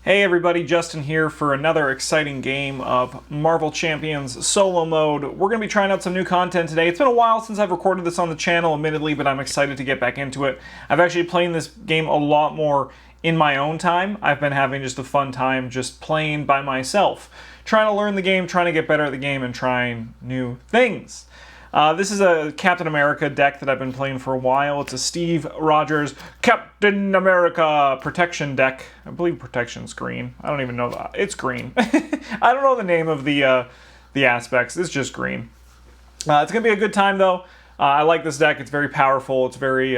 Hey everybody, Justin here for another exciting game of Marvel Champions solo mode. We're going to be trying out some new content today. It's been a while since I've recorded this on the channel, admittedly, but I'm excited to get back into it. I've actually played this game a lot more in my own time. I've been having just a fun time just playing by myself, trying to learn the game, trying to get better at the game, and trying new things. This is a Captain America deck that I've been playing for a while. It's a Steve Rogers Captain America protection deck. I believe protection's green. I don't even know that. It's green. I don't know the name of the aspects. It's just green. It's going to be a good time, though. I like this deck. It's very powerful. It's very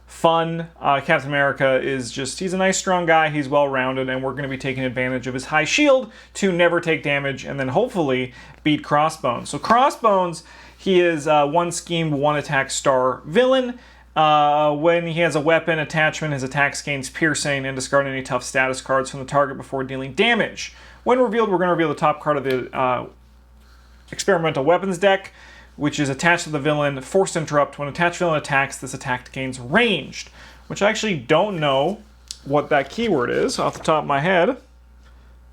fun. Captain America is just, he's a nice, strong guy. He's well-rounded, and we're going to be taking advantage of his high shield to never take damage and then hopefully beat Crossbones. So Crossbones, he is one scheme, one attack star villain. When he has a weapon attachment, his attacks gains piercing and discard any tough status cards from the target before dealing damage. When revealed, we're going to reveal the top card of the experimental weapons deck, which is attached to the villain. Forced interrupt. When attached villain attacks, this attack gains ranged, which I actually don't know what that keyword is off the top of my head.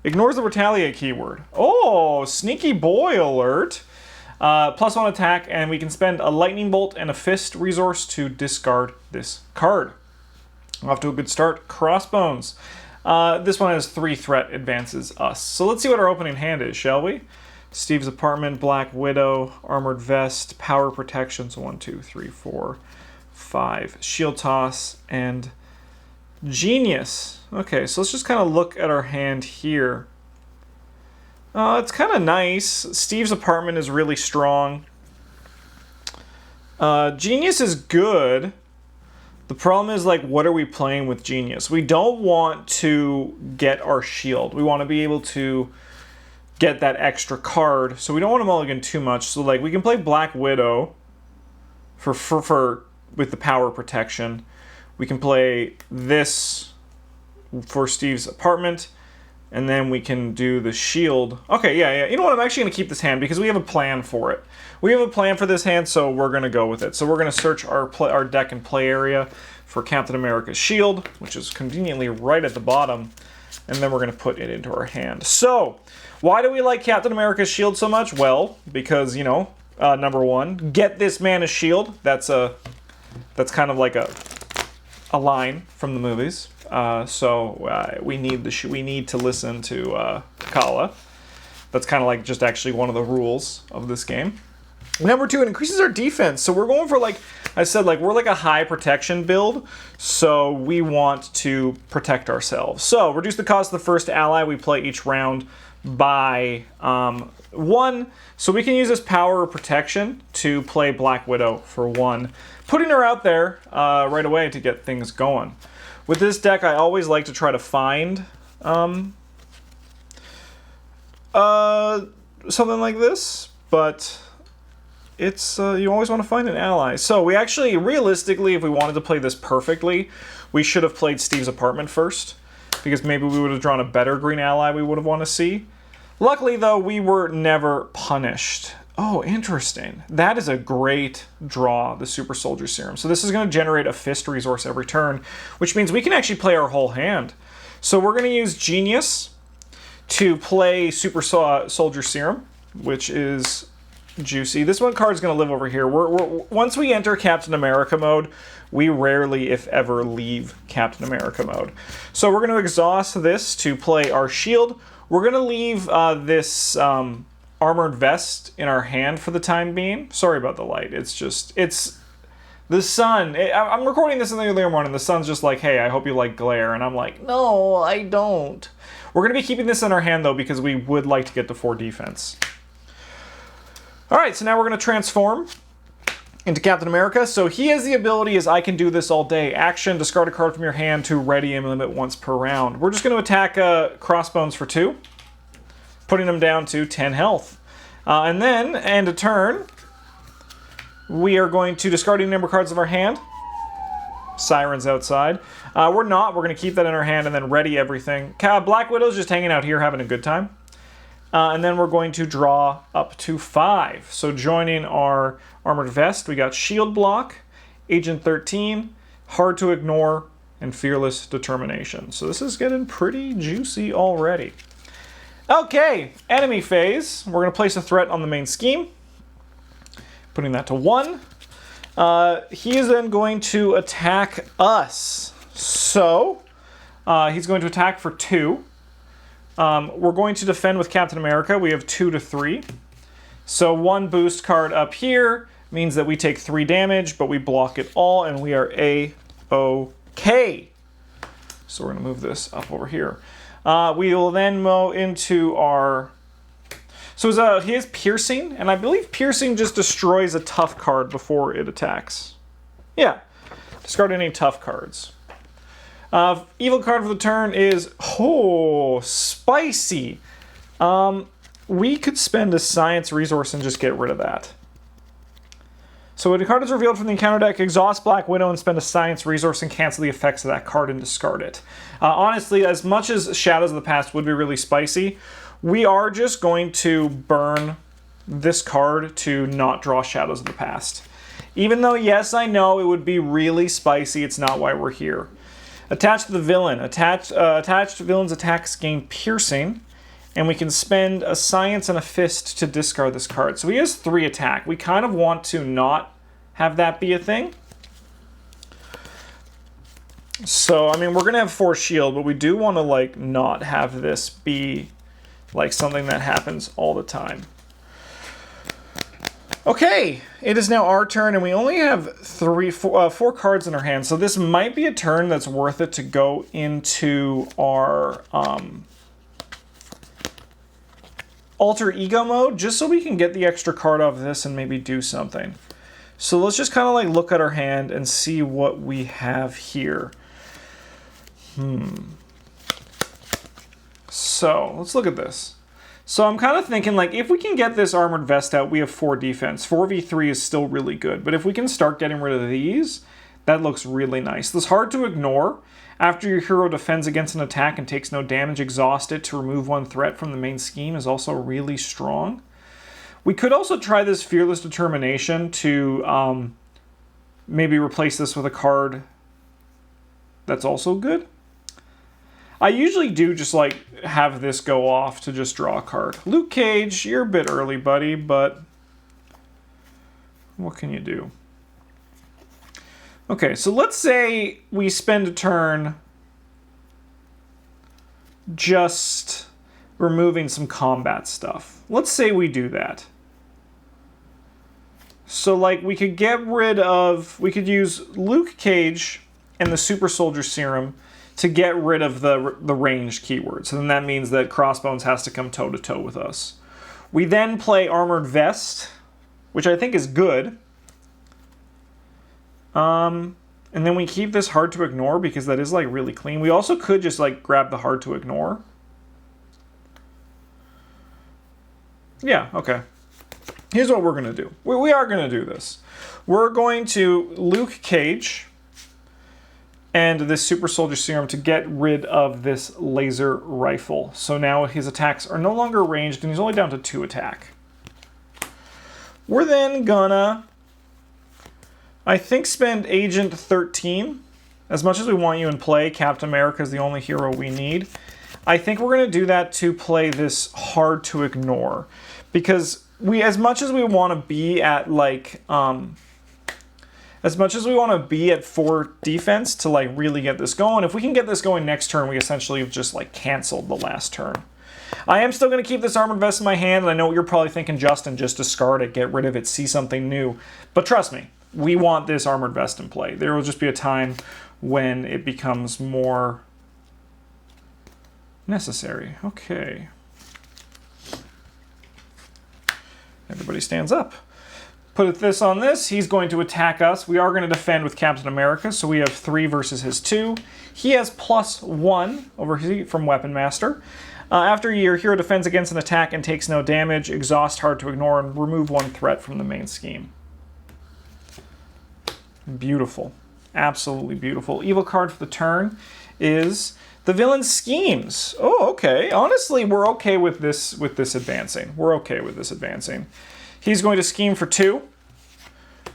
Ignores the retaliate keyword. Oh, sneaky boy alert. +1 attack, and we can spend a lightning bolt and a fist resource to discard this card. Off to a good start. Crossbones. This one has 3 threat, advances us. So let's see what our opening hand is, shall we? Steve's apartment, Black Widow, armored vest, power protection. So 1, 2, 3, 4, 5. Shield toss and genius. Okay, so let's just kind of look at our hand here. It's kind of nice. Steve's apartment is really strong. Genius is good. The problem is, like, what are we playing with Genius? We don't want to get our shield. We want to be able to get that extra card, so we don't want to mulligan too much. So, like, we can play Black Widow for with the power protection. We can play this for Steve's apartment. And then we can do the shield. Okay, yeah. You know what? I'm actually going to keep this hand because we have a plan for it. We have a plan for this hand, so we're going to go with it. So we're going to search our deck and play area for Captain America's shield, which is conveniently right at the bottom. And then we're going to put it into our hand. So, why do we like Captain America's shield so much? Well, because, you know, number one, get this man a shield. That's kind of like a line from the movies. We need to listen to Kala. That's kind of like just actually one of the rules of this game. Number 2, it increases our defense. So we're going for, like I said, like we're like a high protection build. So we want to protect ourselves. So reduce the cost of the first ally we play each round by 1. So we can use this power of protection to play Black Widow for 1. Putting her out there right away to get things going. With this deck, I always like to try to find something like this, but it's you always want to find an ally. So we actually, realistically, if we wanted to play this perfectly, we should have played Steve's apartment first, because maybe we would have drawn a better green ally we would have wanted to see. Luckily, though, we were never punished. Oh, interesting. That is a great draw, the Super Soldier Serum. So this is going to generate a fist resource every turn, which means we can actually play our whole hand. So we're going to use Genius to play Super Soldier Serum, which is juicy. This one card is going to live over here. Once we enter Captain America mode, we rarely, if ever, leave Captain America mode. So we're going to exhaust this to play our shield. We're going to leave this armored vest in our hand for the time being. Sorry about the light. It's the sun. I'm recording this in the earlier morning. The sun's just like, hey, I hope you like glare. And I'm like, no, I don't. We're going to be keeping this in our hand, though, because we would like to get to 4 defense. All right, so now we're going to transform into Captain America. So he has the ability as I can do this all day. Action, discard a card from your hand to ready him limit once per round. We're just going to attack Crossbones for 2. Putting him down to 10 health. And then, end a turn, we are going to discard any number of cards of our hand. Siren's outside. We're going to keep that in our hand and then ready everything. Black Widow's just hanging out here having a good time. And then we're going to draw up to 5. So joining our armored vest, we got shield block, Agent 13, hard to ignore, and Fearless Determination. So this is getting pretty juicy already. Okay, enemy phase. We're going to place a threat on the main scheme. Putting that to 1. He is then going to attack us. So, he's going to attack for 2. We're going to defend with Captain America. We have 2 to 3. So 1 boost card up here means that we take 3 damage, but we block it all, and we are A-OK. So we're going to move this up over here. We will then go into our... So he has Piercing, and I believe Piercing just destroys a tough card before it attacks. Yeah, discard any tough cards. Evil card for the turn is, spicy. We could spend a Science resource and just get rid of that. So when a card is revealed from the encounter deck, exhaust Black Widow and spend a Science resource and cancel the effects of that card and discard it. Honestly, as much as Shadows of the Past would be really spicy, we are just going to burn this card to not draw Shadows of the Past. Even though, yes, I know it would be really spicy, it's not why we're here. Attached to the villain. Attached villain's attacks gain Piercing, and we can spend a Science and a Fist to discard this card. So he has 3 attack. We kind of want to not have that be a thing. So, I mean, we're going to have 4 shield, but we do want to, like, not have this be, like, something that happens all the time. Okay, it is now our turn, and we only have 4 cards in our hand, so this might be a turn that's worth it to go into our alter ego mode, just so we can get the extra card off this and maybe do something. So let's just kind of like look at our hand and see what we have here. So let's look at this. So I'm kind of thinking, like, if we can get this Armored Vest out, we have 4 defense. 4v3 is still really good, but if we can start getting rid of these, that looks really nice. This Hard to Ignore. After your hero defends against an attack and takes no damage, exhaust it to remove 1 threat from the main scheme is also really strong. We could also try this Fearless Determination to maybe replace this with a card that's also good. I usually do just, like, have this go off to just draw a card. Luke Cage, you're a bit early, buddy, but what can you do? Okay, so let's say we spend a turn just removing some combat stuff. Let's say we do that. So, like, we could get rid of... We could use Luke Cage and the Super Soldier Serum to get rid of the ranged keywords. So then that means that Crossbones has to come toe-to-toe with us. We then play Armored Vest, which I think is good. And then we keep this Hard to Ignore because that is, like, really clean. We also could just, like, grab the Hard to Ignore. Yeah, okay. Here's what we're going to do. We are going to do this. We're going to Luke Cage and this Super Soldier Serum to get rid of this laser rifle. So now his attacks are no longer ranged, and he's only down to 2 attack. We're then gonna, I think, spend Agent 13. As much as we want you in play, Captain America is the only hero we need. I think we're gonna do that to play this Hard to Ignore. Because as much as we want to be at, like, as much as we want to be at 4 defense to, like, really get this going, if we can get this going next turn, we essentially have just, like, canceled the last turn. I am still going to keep this Armored Vest in my hand, and I know what you're probably thinking, Justin, just discard it, get rid of it, see something new. But trust me, we want this Armored Vest in play. There will just be a time when it becomes more necessary. Okay. Everybody stands up. Put this on this. He's going to attack us. We are going to defend with Captain America, so we have 3 versus his 2. He has +1 over from Weapon Master. After your hero defends against an attack and takes no damage, exhaust Hard to Ignore and remove 1 threat from the main scheme. Beautiful. Absolutely beautiful. Evil card for the turn is the Villain's Schemes. Oh, okay. Honestly, we're okay with this advancing. We're okay with this advancing. He's going to scheme for 2,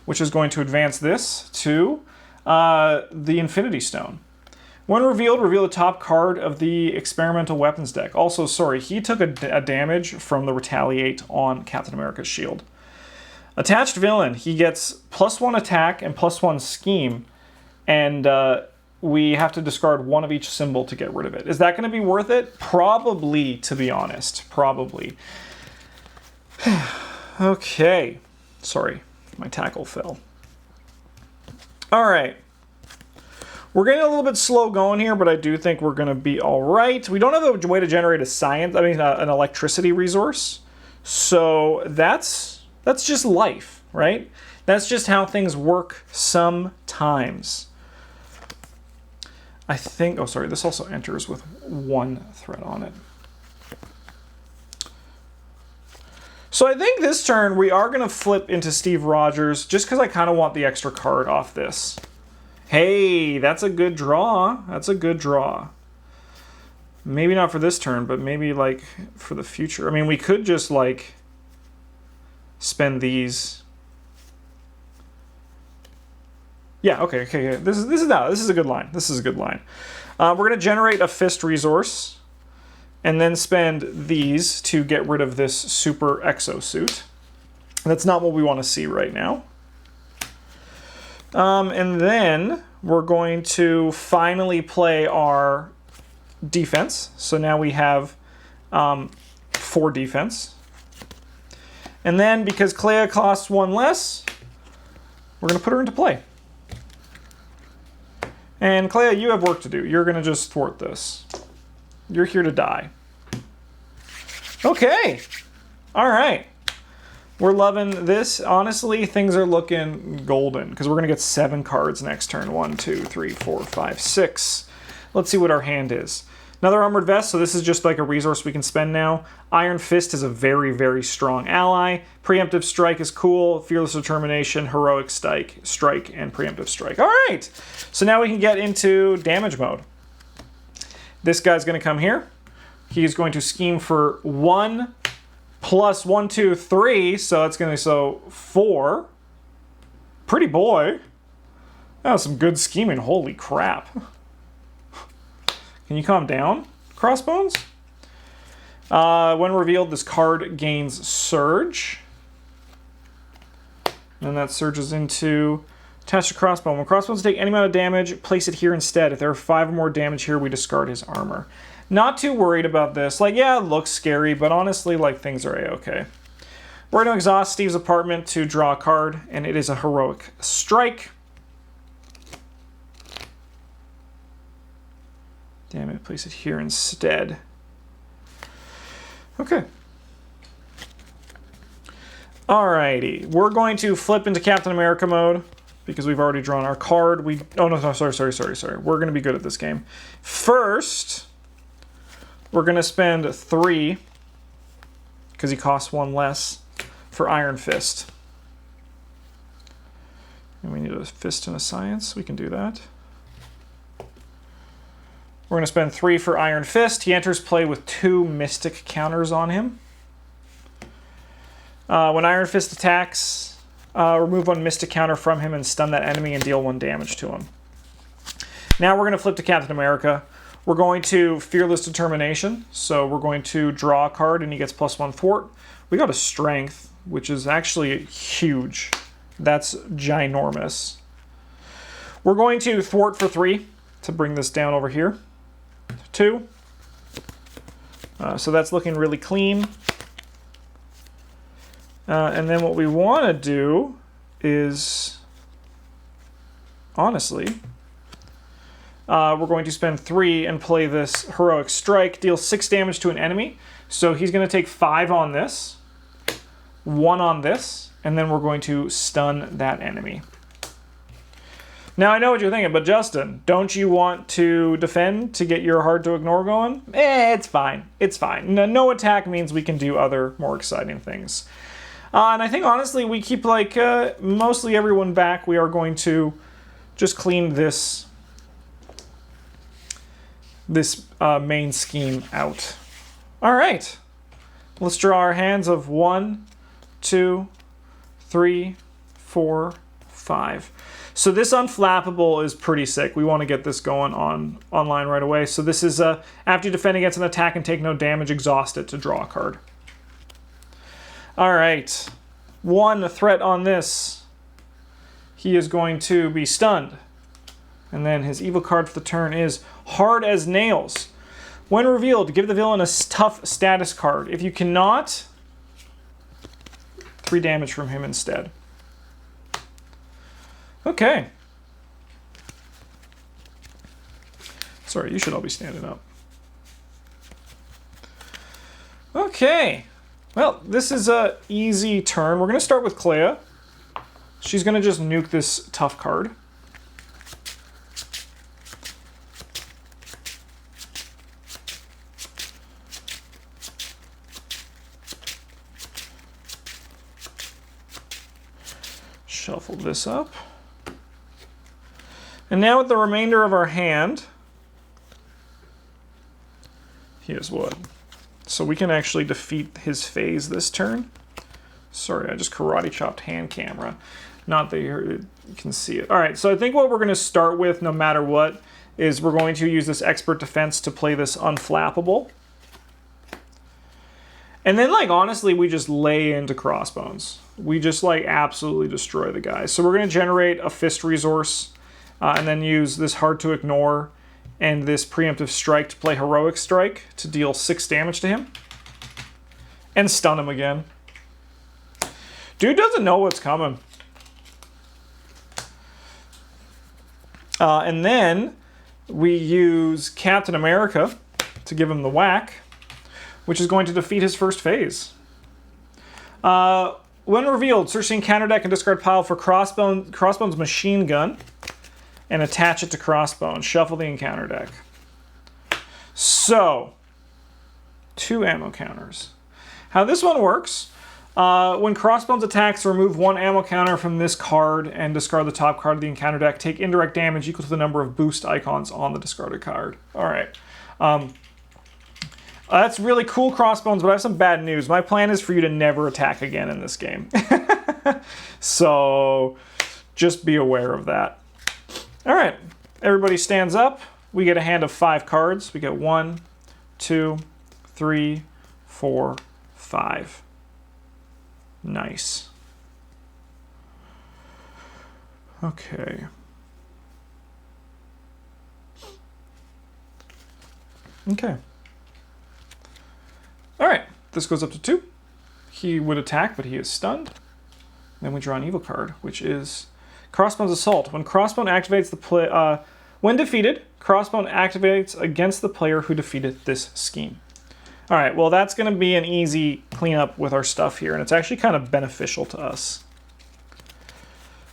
which is going to advance this to the Infinity Stone. When revealed, reveal the top card of the experimental weapons deck. Also, sorry, he took a damage from the Retaliate on Captain America's shield. Attached villain, he gets +1 attack and +1 scheme, and we have to discard one of each symbol to get rid of it. Is that going to be worth it? Probably, to be honest. Probably. Okay. Sorry, my tackle fell. All right. We're getting a little bit slow going here, but I do think we're going to be all right. We don't have a way to generate an electricity resource. So that's just life, right? That's just how things work sometimes. I think, oh, sorry, this also enters with 1 threat on it. So I think this turn we are going to flip into Steve Rogers just because I kind of want the extra card off this. Hey, that's a good draw. That's a good draw. Maybe not for this turn, but maybe like for the future. I mean, we could just like spend these. Yeah, okay. This is a good line. This is a good line. We're going to generate a fist resource and then spend these to get rid of this super exosuit. That's not what we want to see right now. And then we're going to finally play our defense. So now we have 4 defense. And then because Clea costs 1 less, we're going to put her into play. And Clea, you have work to do. You're going to just thwart this. You're here to die. Okay. All right. We're loving this. Honestly, things are looking golden because we're going to get 7 cards next turn. 1, 2, 3, 4, 5, 6. Let's see what our hand is. Another Armored Vest, so this is just like a resource we can spend now. Iron Fist is a very, very strong ally. Preemptive Strike is cool. Fearless Determination, Heroic Strike, and Preemptive Strike. All right, so now we can get into damage mode. This guy's going to come here. He's going to scheme for 1 plus 1, 2, 3, so that's going to be 4. Pretty boy. That was some good scheming. Holy crap. Can you calm down, Crossbones? When revealed, this card gains Surge. And that surges into attached to Crossbone. When Crossbones take any amount of damage, place it here instead. If there are 5 or more damage here, we discard his armor. Not too worried about this. Like, yeah, it looks scary, but honestly, like, things are a-okay. We're going to exhaust Steve's apartment to draw a card, and it is a Heroic Strike. Damn it, place it here instead. Okay. Alrighty, we're going to flip into Captain America mode because we've already drawn our card. Oh no, sorry. We're going to be good at this game. First, we're going to spend 3 because he costs 1 less for Iron Fist. And we need a fist and a science. We can do that. We're going to spend 3 for Iron Fist. He enters play with 2 Mystic counters on him. When Iron Fist attacks, remove 1 Mystic counter from him and stun that enemy and deal 1 damage to him. Now we're going to flip to Captain America. We're going to Fearless Determination. So we're going to draw a card and he gets +1 thwart. We got a Strength, which is actually huge. That's ginormous. We're going to thwart for 3 to bring this down over here. 2. So that's looking really clean. And then what we want to do is, honestly, we're going to spend 3 and play this Heroic Strike. Deal 6 damage to an enemy. So he's going to take 5 on this, 1 on this, and then we're going to stun that enemy. Now, I know what you're thinking, but Justin, don't you want to defend to get your hard to ignore going? It's fine. It's fine. No attack means we can do other more exciting things. And I think, honestly, we keep, like, mostly everyone back. We are going to just clean this main scheme out. All right. Let's draw our hands of 1, 2, 3, 4, 5. So this unflappable is pretty sick. We want to get this going online right away. So this is after you defend against an attack and take no damage, exhaust it to draw a card. All right, 1 threat on this. He is going to be stunned. And then his evil card for the turn is Hard as Nails. When revealed, give the villain a tough status card. If you cannot, 3 damage from him instead. Okay. Sorry, you should all be standing up. Okay. Well, this is an easy turn. We're going to start with Clea. She's going to just nuke this tough card. Shuffle this up. And now with the remainder of our hand, here's what. So we can actually defeat his phase this turn. Sorry, I just karate chopped hand camera. Not that you can see it. All right, so I think what we're going to start with, no matter what, is we're going to use this Expert Defense to play this Unflappable. And then, like, honestly, we just lay into Crossbones. We just, like, absolutely destroy the guy. So we're going to generate a Fist Resource, and then use this Hard to Ignore and this Preemptive Strike to play Heroic Strike to deal 6 damage to him. And stun him again. Dude doesn't know what's coming. And then we use Captain America to give him the whack, which is going to defeat his first phase. When revealed, search the encounter deck and discard pile for Crossbones Machine Gun and attach it to Crossbones. Shuffle the encounter deck. So, 2 ammo counters. How this one works, when Crossbones attacks, remove 1 ammo counter from this card and discard the top card of the encounter deck. Take indirect damage equal to the number of boost icons on the discarded card. All right. That's really cool, Crossbones, but I have some bad news. My plan is for you to never attack again in this game. So just be aware of that. All right, everybody stands up. We get a hand of 5 cards. We get 1, 2, 3, 4, 5. Nice. Okay. Okay. All right, this goes up to 2. He would attack, but he is stunned. Then we draw an evil card, which is Crossbones Assault. When Crossbone activates when defeated, Crossbone activates against the player who defeated this scheme. All right, well, that's going to be an easy cleanup with our stuff here, and it's actually kind of beneficial to us.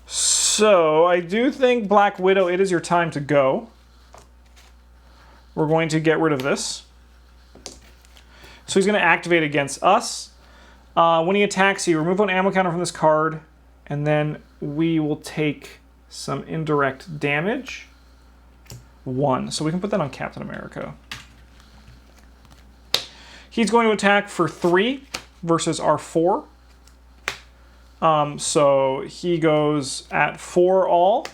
So I do think Black Widow, it is your time to go. We're going to get rid of this. So he's going to activate against us. When he attacks you, remove 1 ammo counter from this card, and then we will take some indirect damage. 1. So we can put that on Captain America. He's going to attack for 3 versus our 4. So he goes at 4 all.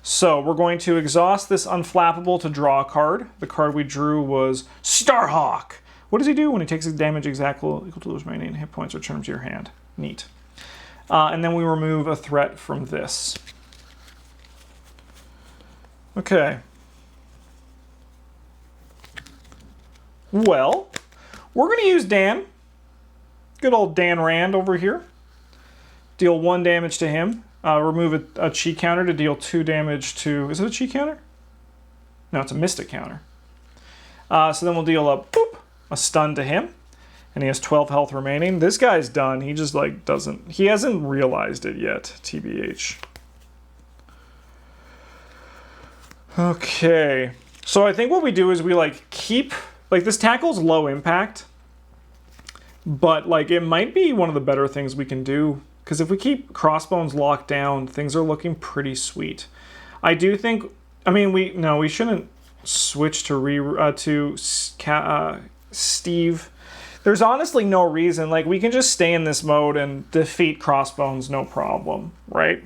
So we're going to exhaust this Unflappable to draw a card. The card we drew was Starhawk. What does he do? When he takes his damage equal to those remaining hit points, return them to your hand. Neat. And then we remove a threat from this. Okay. Well, we're going to use Dan. Good old Dan Rand over here. Deal 1 damage to him. Remove a chi counter to deal 2 damage to... Is it a chi counter? No, it's a mystic counter. So then we'll deal a stun to him. And he has 12 health remaining. This guy's done. He just, like, doesn't... He hasn't realized it yet, TBH. Okay. So I think what we do is we, like, keep... Like, this tackle's low impact. But, like, it might be one of the better things we can do. Because if we keep Crossbones locked down, things are looking pretty sweet. I do think... I mean, we shouldn't switch to Steve. There's honestly no reason. Like, we can just stay in this mode and defeat Crossbones, no problem, right?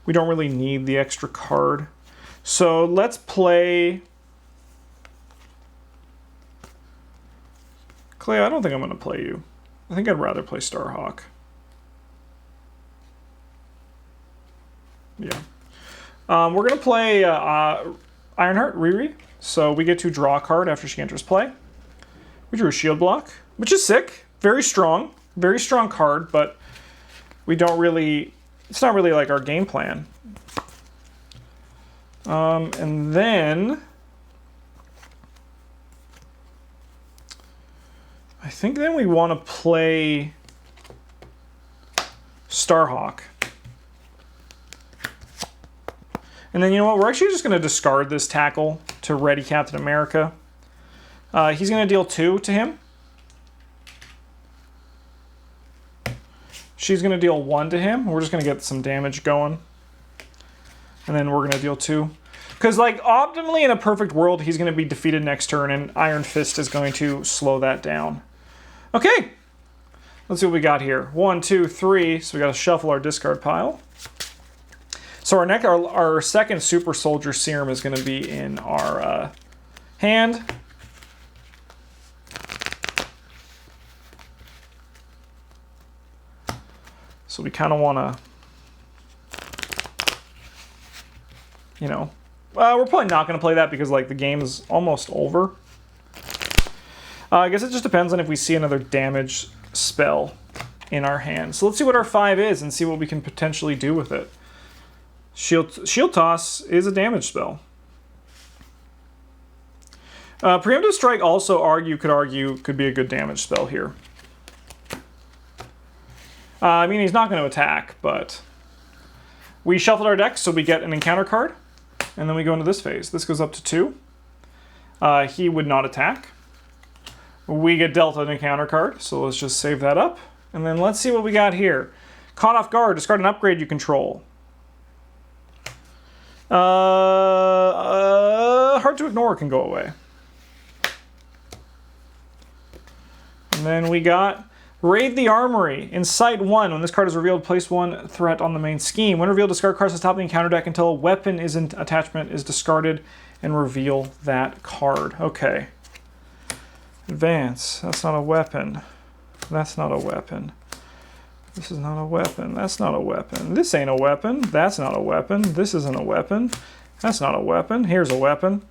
We don't really need the extra card. So let's play... Clay, I don't think I'm going to play you. I think I'd rather play Starhawk. Yeah. We're going to play Ironheart, Riri. So we get to draw a card after she enters play. We drew a shield block, which is sick. Very strong. Very strong card, but we don't really... It's not really like our game plan. And then... I think then we want to play Starhawk. And then, you know what? We're actually just going to discard this tackle to ready Captain America. He's going to deal 2 to him. She's going to deal 1 to him. We're just going to get some damage going. And then we're going to deal 2. Because, like, optimally in a perfect world, he's going to be defeated next turn, and Iron Fist is going to slow that down. Okay. Let's see what we got here. 1, 2, 3. So we got to shuffle our discard pile. So our second Super Soldier Serum is going to be in our hand. So we kind of want to, you know, we're probably not going to play that because like the game is almost over. I guess it just depends on if we see another damage spell in our hand. So let's see what our 5 is and see what we can potentially do with it. Shield Toss is a damage spell. Preemptive Strike also could be a good damage spell here. I mean, he's not going to attack, but we shuffled our deck, so we get an encounter card, and then we go into this phase. This goes up to 2. He would not attack. We get dealt an encounter card, so let's just save that up. And then let's see what we got here. Caught off guard, discard an upgrade you control. Hard to ignore can go away. And then we got Raid the Armory. In Site 1, when this card is revealed, place 1 threat on the main scheme. When revealed, discard cards at the top of the encounter deck until a weapon attachment is discarded and reveal that card. Okay. Advance. That's not a weapon. That's not a weapon. This is not a weapon. That's not a weapon. This ain't a weapon. That's not a weapon. This isn't a weapon. That's not a weapon. Here's a weapon.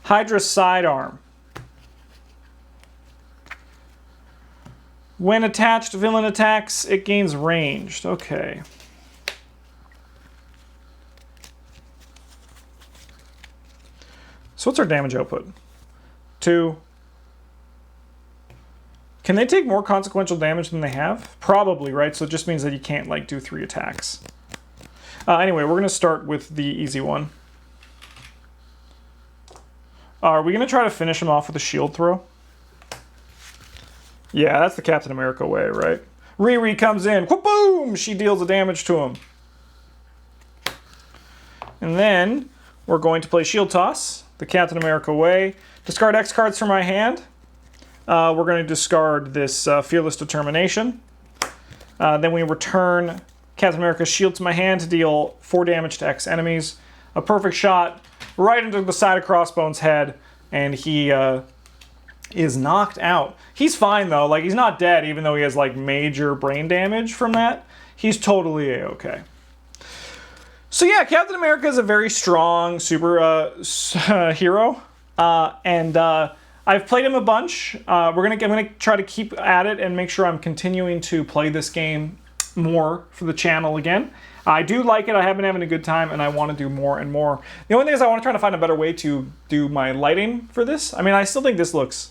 Hydra Sidearm. When attached villain attacks, it gains ranged. Okay. So what's our damage output? 2. Can they take more consequential damage than they have? Probably, right? So it just means that you can't, like, do 3 attacks. Anyway, we're going to start with the easy one. Are we going to try to finish him off with a shield throw? Yeah, that's the Captain America way, right? Riri comes in. Boom! She deals the damage to him. And then we're going to play Shield Toss, the Captain America way. Discard X cards from my hand. We're going to discard this Fearless Determination. Then we return Captain America's shield to my hand to deal 4 damage to X enemies. A perfect shot right into the side of Crossbones' head, and he is knocked out. He's fine, though. Like, he's not dead, even though he has, like, major brain damage from that. He's totally A-okay. So, yeah, Captain America is a very strong super hero. I've played him a bunch. I'm gonna try to keep at it and make sure I'm continuing to play this game more for the channel again. I do like it. I have been having a good time, and I want to do more and more. The only thing is I want to try to find a better way to do my lighting for this. I mean, I still think this looks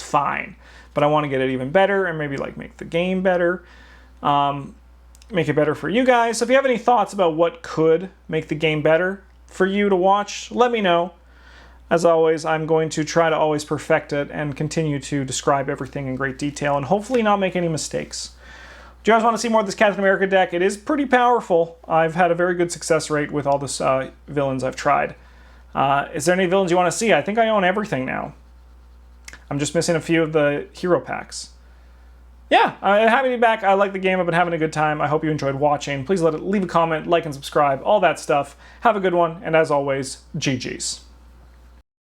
fine, but I want to get it even better and maybe like make the game better, make it better for you guys. So if you have any thoughts about what could make the game better for you to watch, let me know. As always, I'm going to try to always perfect it and continue to describe everything in great detail and hopefully not make any mistakes. Do you guys want to see more of this Captain America deck? It is pretty powerful. I've had a very good success rate with all the villains I've tried. Is there any villains you want to see? I think I own everything now. I'm just missing a few of the hero packs. yeah, I'm happy to be back. I like the game. I've been having a good time. I hope you enjoyed watching. Please leave a comment, like, and subscribe, all that stuff. Have a good one, and as always, GG's.